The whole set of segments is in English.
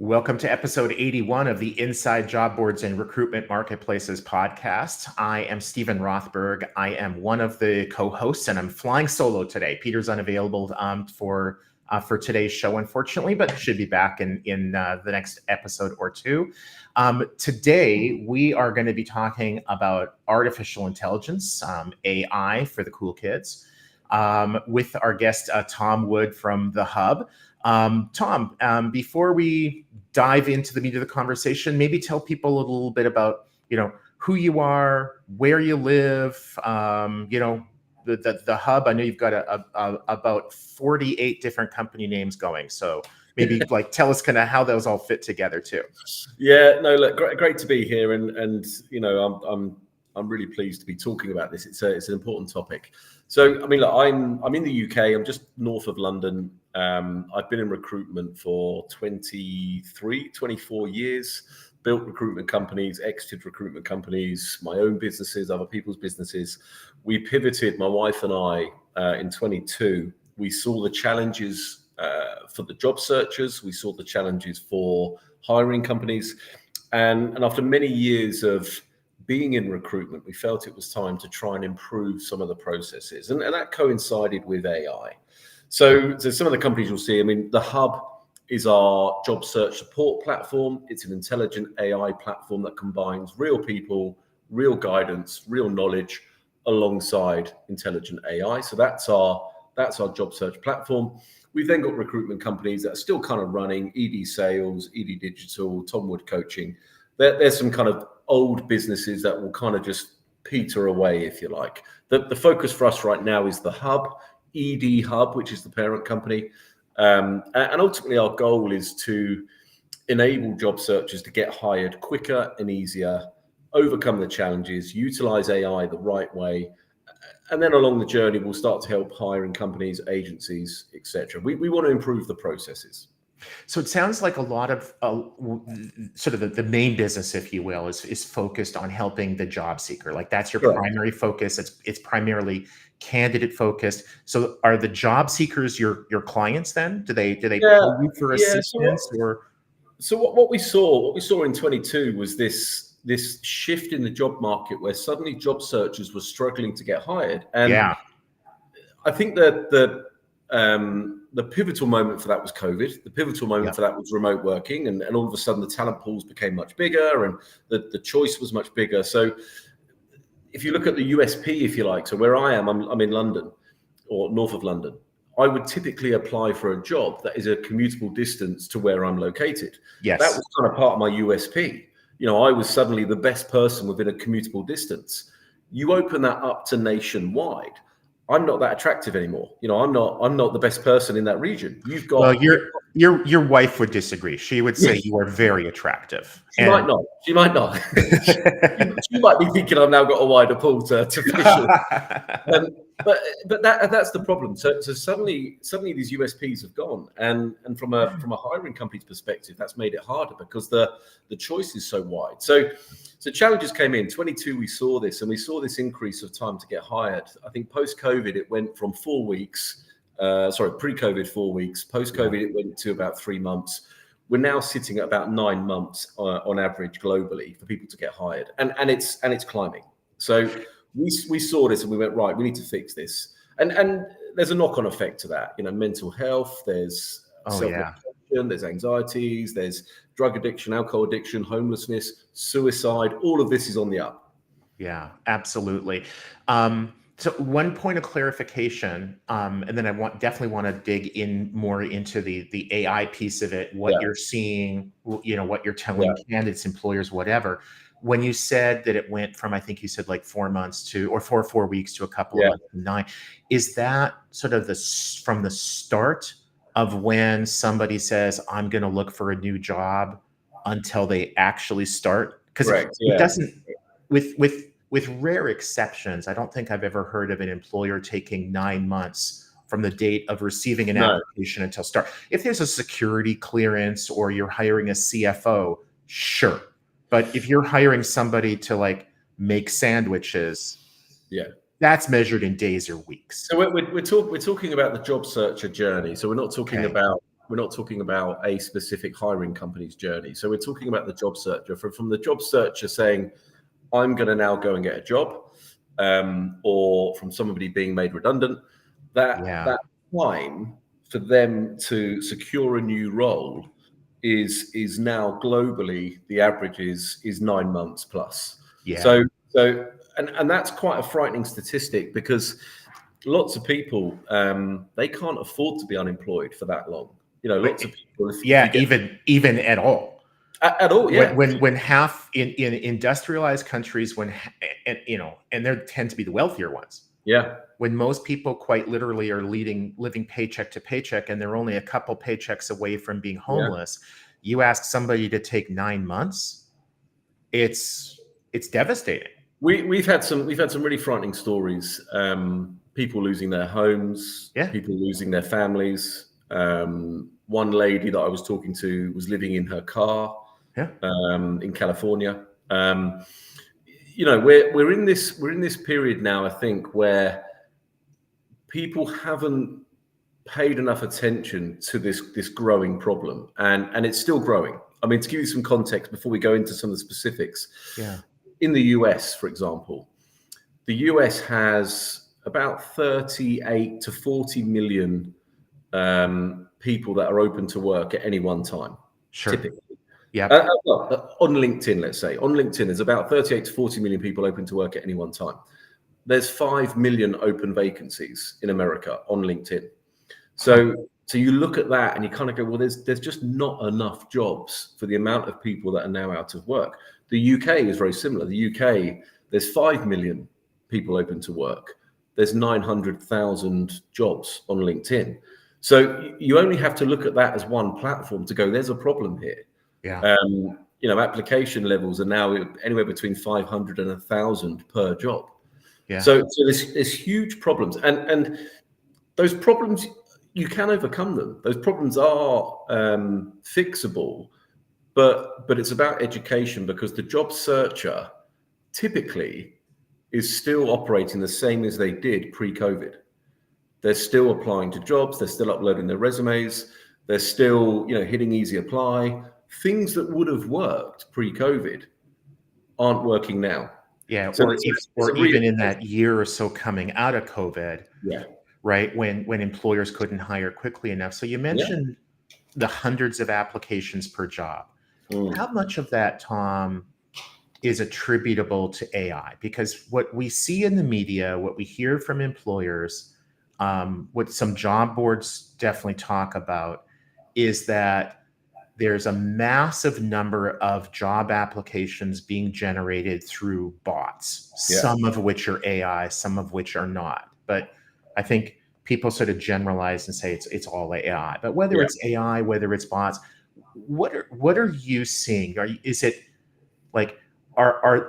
Welcome to episode 81 of the Inside Job Boards and Recruitment Marketplaces podcast. I am Stephen Rothberg. I am one of the co-hosts, and I'm flying solo today. Peter's unavailable for today's show, unfortunately, but should be back in the next episode or two. Today, we are going to be talking about artificial intelligence, AI for the cool kids, with our guest, Tom Wood from The Hub. Tom, before we dive into the meat of the conversation, maybe tell people a little bit about, who you are, where you live, the Hub. I know you've got about 48 different company names going. So maybe tell us kind of how those all fit together too. Yeah, no, look, great to be here. And I'm really pleased to be talking about this. It's an important topic. So, I mean, look, I'm in the UK. I'm just north of London. I've been in recruitment for 24 years, built recruitment companies, exited recruitment companies, my own businesses, other people's businesses. We pivoted, my wife and I, in 22. We saw the challenges for the job searchers. We saw the challenges for hiring companies. And after many years of being in recruitment, we felt it was time to try and improve some of the processes. And that coincided with AI. So some of the companies you'll see, I mean, The Hub is our job search support platform. It's an intelligent AI platform that combines real people, real guidance, real knowledge alongside intelligent AI. So that's our job search platform. We've then got recruitment companies that are still kind of running ED Sales, ED Digital, Tom Wood Coaching. There's some kind of old businesses that will kind of just peter away, if you like. The focus for us right now is The Hub, ED Hub, which is the parent company. And ultimately, our goal is to enable job searchers to get hired quicker and easier, overcome the challenges, utilize AI the right way. And then along the journey, we'll start to help hiring companies, agencies, etc. We want to improve the processes. So it sounds like a lot of sort of the main business, if you will, is focused on helping the job seeker. Like that's your primary focus. It's primarily candidate focused. So are the job seekers your clients then? Do they pay you for assistance or? So what we saw in 22 was this shift in the job market where suddenly job searchers were struggling to get hired. And I think that the pivotal moment for that was COVID. The pivotal moment for that was remote working. And all of a sudden the talent pools became much bigger and the choice was much bigger. So if you look at the USP, if you like, so where I am, I'm in London or north of London. I would typically apply for a job that is a commutable distance to where I'm located. Yes. That was kind of part of my USP. I was suddenly the best person within a commutable distance. You open that up to nationwide. I'm not that attractive anymore. I'm not the best person in that region. You've got. Well, your wife would disagree. She would say you are very attractive. She might not. She might be thinking I've now got a wider pool to fish with. But that's the problem. So suddenly these USPs have gone, and from a hiring company's perspective, that's made it harder because the choice is so wide. So challenges came in 22. We saw this, and we saw this increase of time to get hired. I think post-COVID it went from 4 weeks. Pre-COVID 4 weeks. Post-COVID it went to about 3 months. We're now sitting at about 9 months on average globally for people to get hired, and it's climbing. So we saw this and we went, right, we need to fix this. And there's a knock-on effect to that. Mental health, there's self-reflection, there's anxieties, there's drug addiction, alcohol addiction, homelessness, suicide. All of this is on the up. Yeah, absolutely. So one point of clarification, and then I definitely want to dig in more into the AI piece of it, what you're seeing, what you're telling candidates, employers, whatever. When you said that it went from, I think you said 4 months to, or 4 weeks to a couple of months, 9, is that sort of from the start of when somebody says, I'm going to look for a new job until they actually start? Because it doesn't, with rare exceptions, I don't think I've ever heard of an employer taking 9 months from the date of receiving an application until start. If there's a security clearance or you're hiring a CFO, sure. But if you're hiring somebody to make sandwiches, that's measured in days or weeks. So we're talking about the job searcher journey. So we're not talking about We're not talking about a specific hiring company's journey. So we're talking about the job searcher, from the job searcher saying, I'm going to now go and get a job, or from somebody being made redundant. That time for them to secure a new role is now globally, the average is 9 months plus. Yeah. So and that's quite a frightening statistic, because lots of people, they can't afford to be unemployed for that long. Lots of people. Even at all. At all, yeah. When half in industrialized countries, and there tend to be the wealthier ones. Yeah. When most people quite literally are living paycheck to paycheck, and they're only a couple paychecks away from being homeless, you ask somebody to take 9 months, it's devastating. We've had some really frightening stories. People losing their homes, people losing their families. One lady that I was talking to was living in her car in California. We're in this period now, I think, where people haven't paid enough attention to this growing problem, and it's still growing. I mean, to give you some context before we go into some of the specifics, in the US, for example, the US has about 38 to 40 million people that are open to work at any one time. Sure. Typically. Yeah. On LinkedIn, let's say. On LinkedIn, there's about 38 to 40 million people open to work at any one time. There's 5 million open vacancies in America on LinkedIn. So you look at that and you kind of go, well, there's just not enough jobs for the amount of people that are now out of work. The UK is very similar. The UK, there's 5 million people open to work. There's 900,000 jobs on LinkedIn. So you only have to look at that as one platform to go, there's a problem here. Yeah. Application levels are now anywhere between 500 and 1,000 per job. Yeah. So there's huge problems, and those problems, you can overcome them. Those problems are fixable, but it's about education, because the job searcher typically is still operating the same as they did pre-COVID. They're still applying to jobs. They're still uploading their resumes. They're still, hitting easy apply. Things that would have worked pre-COVID aren't working now. Yeah, or even in that year or so coming out of COVID, right, when employers couldn't hire quickly enough. So you mentioned the hundreds of applications per job. How much of that, Tom, is attributable to AI? Because what we see in the media, what we hear from employers, what some job boards definitely talk about, is that there's a massive number of job applications being generated through bots, some of which are AI, some of which are not. But I think people sort of generalize and say it's all AI. But whether it's AI, whether it's bots, what are you seeing? Is it like,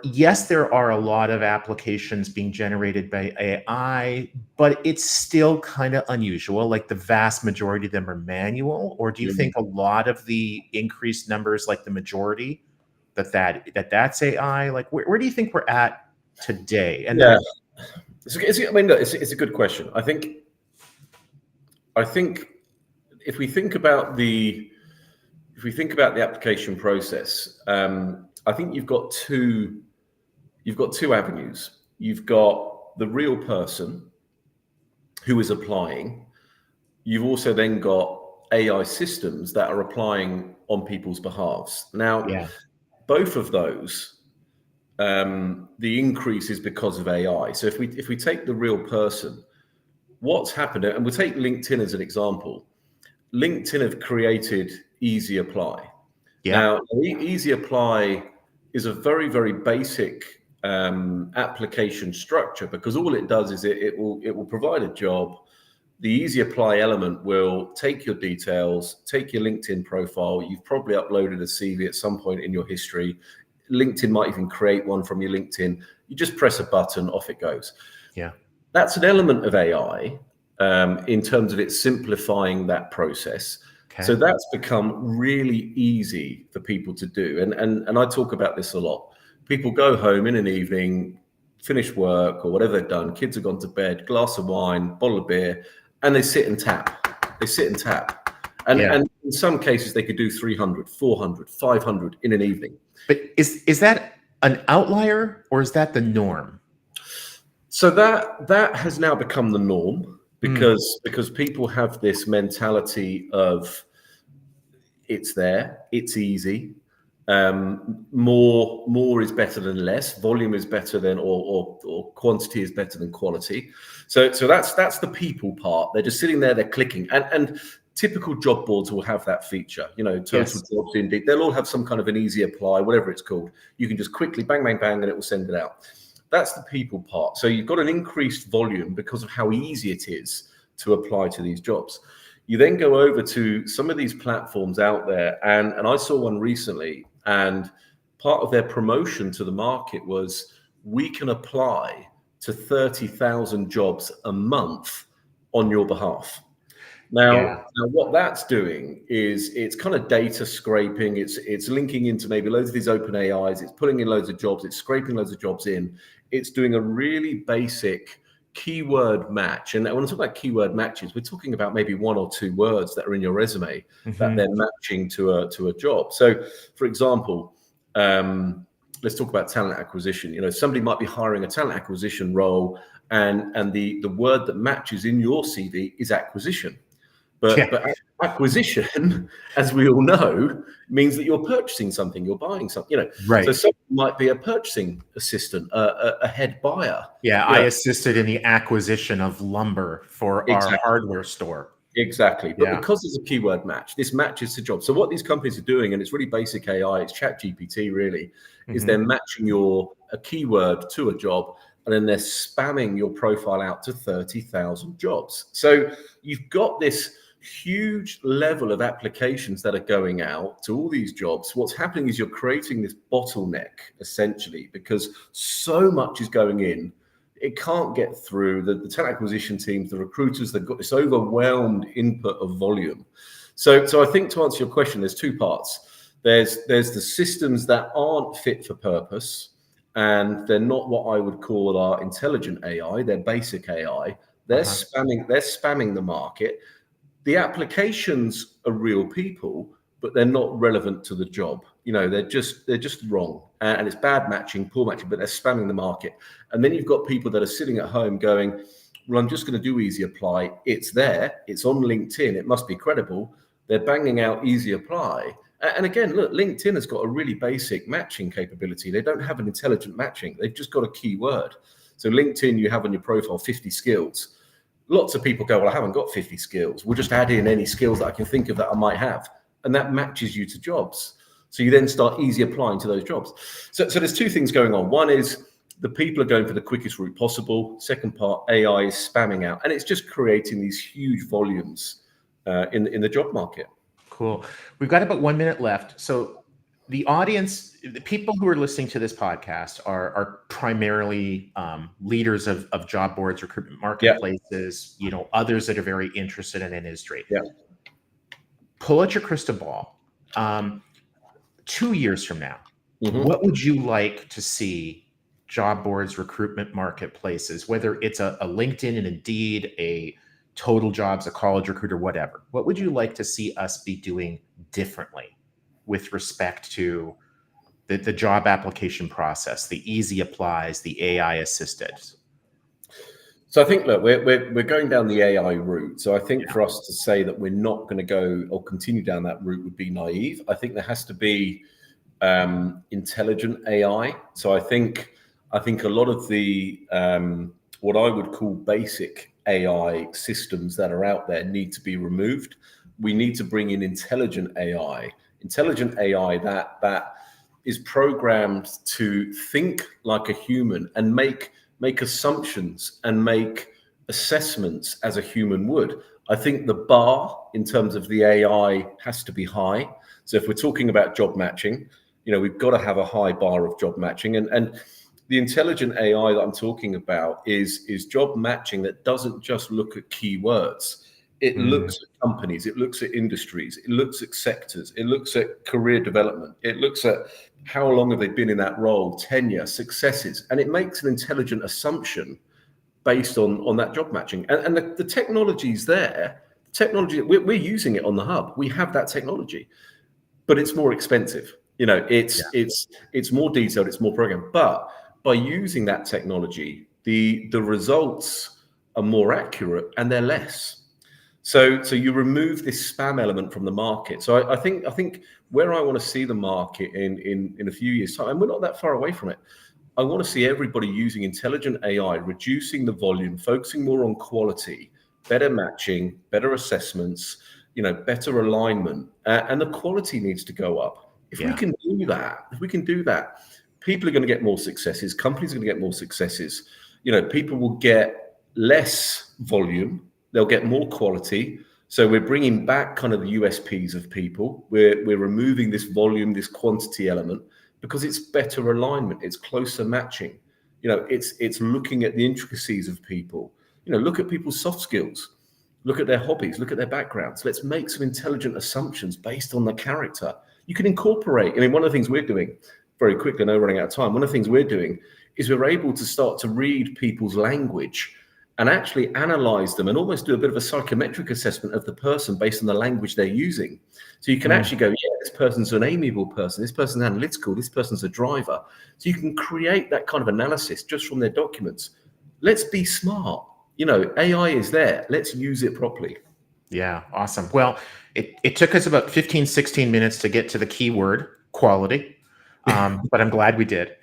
yes, there are a lot of applications being generated by AI, but it's still kind of unusual. Like the vast majority of them are manual, or do you think a lot of the increased numbers, like the majority, that's AI? Like where do you think we're at today? And it's a good question. I think if we think about the application process, I think you've got two avenues. You've got the real person who is applying. You've also then got AI systems that are applying on people's behalves. Now, both of those, the increase is because of AI. So if we take the real person, what's happened, and we'll take LinkedIn as an example. LinkedIn have created Easy Apply. Now, Easy Apply is a very, very basic application structure, because all it does is it will provide a job. The Easy Apply element will take your details, take your LinkedIn profile. You've probably uploaded a CV at some point in your history. LinkedIn might even create one from your LinkedIn. You just press a button, off it goes. Yeah, that's an element of AI in terms of it simplifying that process. Okay. So that's become really easy for people to do. And I talk about this a lot. People go home in an evening, finish work or whatever they've done, kids have gone to bed, glass of wine, bottle of beer, and they sit and tap. And in some cases, they could do 300, 400, 500 in an evening. But is that an outlier or is that the norm? So that has now become the norm because people have this mentality of it's there, it's easy. More is better than less. Volume is better than, or quantity is better than quality. So that's the people part. They're just sitting there, they're clicking, and typical job boards will have that feature. Total Jobs, Indeed, they'll all have some kind of an easy apply, whatever it's called. You can just quickly bang, bang, bang, and it will send it out. That's the people part. So you've got an increased volume because of how easy it is to apply to these jobs. You then go over to some of these platforms out there, and I saw one recently, and part of their promotion to the market was we can apply to 30,000 jobs a month on your behalf. Now, what that's doing is it's kind of data scraping. It's linking into maybe loads of these open AIs. It's pulling in loads of jobs. It's scraping loads of jobs in. It's doing a really basic keyword match. And when I talk about keyword matches, we're talking about maybe 1 or 2 words that are in your resume that they're matching to a job. So, for example, let's talk about talent acquisition. Somebody might be hiring a talent acquisition role, and the word that matches in your CV is acquisition. But acquisition, as we all know, means that you're purchasing something, you're buying something. Right. So someone might be a purchasing assistant, a head buyer. Yeah, I assisted in the acquisition of lumber for our hardware store. Exactly. But because there's a keyword match, this matches to jobs. So what these companies are doing, and it's really basic AI, it's ChatGPT really, is they're matching a keyword to a job, and then they're spamming your profile out to 30,000 jobs. So you've got this huge level of applications that are going out to all these jobs. What's happening is you're creating this bottleneck, essentially, because so much is going in. It can't get through. The talent acquisition teams, the recruiters, they've got this overwhelmed input of volume. So I think to answer your question, there's 2 parts. There's the systems that aren't fit for purpose, and they're not what I would call our intelligent AI. They're basic AI. They're spamming the market. The applications are real people, but they're not relevant to the job. They're just wrong, and it's bad matching, poor matching, but they're spamming the market. And then you've got people that are sitting at home going, well, I'm just going to do easy apply. It's there. It's on LinkedIn. It must be credible. They're banging out easy apply. And again, look, LinkedIn has got a really basic matching capability. They don't have an intelligent matching. They've just got a keyword. So LinkedIn, you have on your profile 50 skills. Lots of people go, well, I haven't got 50 skills. We'll just add in any skills that I can think of that I might have. And that matches you to jobs. So you then start easy applying to those jobs. So there's 2 things going on. One is the people are going for the quickest route possible. Second part, AI is spamming out. And it's just creating these huge volumes in the job market. Cool. We've got about 1 minute left. So the audience, the people who are listening to this podcast are primarily leaders of job boards, recruitment marketplaces, others that are very interested in industry. Yeah. Pull out your crystal ball. 2 years from now, what would you like to see job boards, recruitment marketplaces, whether it's a LinkedIn and Indeed, a Total Jobs, a College Recruiter, whatever? What would you like to see us be doing differently with respect to the job application process, the easy applies, the AI assisted? So I think, look, we're going down the AI route. So I think for us to say that we're not going to go or continue down that route would be naive. I think there has to be intelligent AI. So I think a lot of the what I would call basic AI systems that are out there need to be removed. We need to bring in intelligent AI that is programmed to think like a human and make assumptions and make assessments as a human would. I think the bar in terms of the AI has to be high. So if we're talking about job matching, we've got to have a high bar of job matching. And the intelligent AI that I'm talking about is job matching that doesn't just look at keywords. It looks at companies, it looks at industries, it looks at sectors, it looks at career development, it looks at how long have they been in that role, tenure, successes, and it makes an intelligent assumption based on that job matching. And the technology's there. Technology, we're using it on the hub. We have that technology, but it's more expensive. It's more detailed, it's more programmed. But by using that technology, the results are more accurate and they're less. So you remove this spam element from the market. So I think where I want to see the market in a few years' time, and we're not that far away from it, I want to see everybody using intelligent AI, reducing the volume, focusing more on quality, better matching, better assessments, better alignment, and the quality needs to go up. If we can do that, people are going to get more successes. Companies are going to get more successes. People will get less volume. They'll get more quality. So we're bringing back kind of the USPs of people. We're removing this volume, this quantity element, because it's better alignment. It's closer matching. It's looking at the intricacies of people. Look at people's soft skills. Look at their hobbies. Look at their backgrounds. Let's make some intelligent assumptions based on the character. You can incorporate. One of the things we're doing very quickly, I know we're running out of time. One of the things we're doing is we're able to start to read people's language and actually analyze them and almost do a bit of a psychometric assessment of the person based on the language they're using. So you can actually go, yeah, this person's an amiable person, this person's analytical, this person's a driver. So you can create that kind of analysis just from their documents. Let's be smart. AI is there. Let's use it properly. Yeah, awesome. Well, it took us about 15, 16 minutes to get to the keyword quality, but I'm glad we did.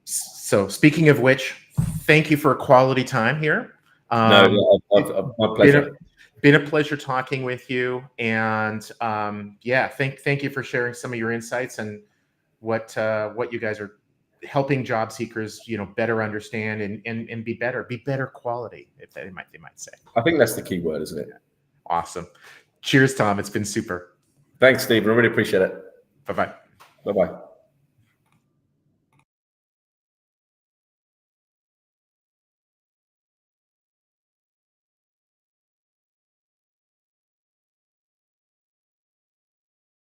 So speaking of which, thank you for a quality time here. My pleasure. Been a pleasure talking with you, and thank you for sharing some of your insights and what you guys are helping job seekers, better understand and be better quality, if they might say. I think that's the key word, isn't it? Awesome. Cheers, Tom. It's been super. Thanks, Stephen. I really appreciate it. Bye-bye. Bye-bye.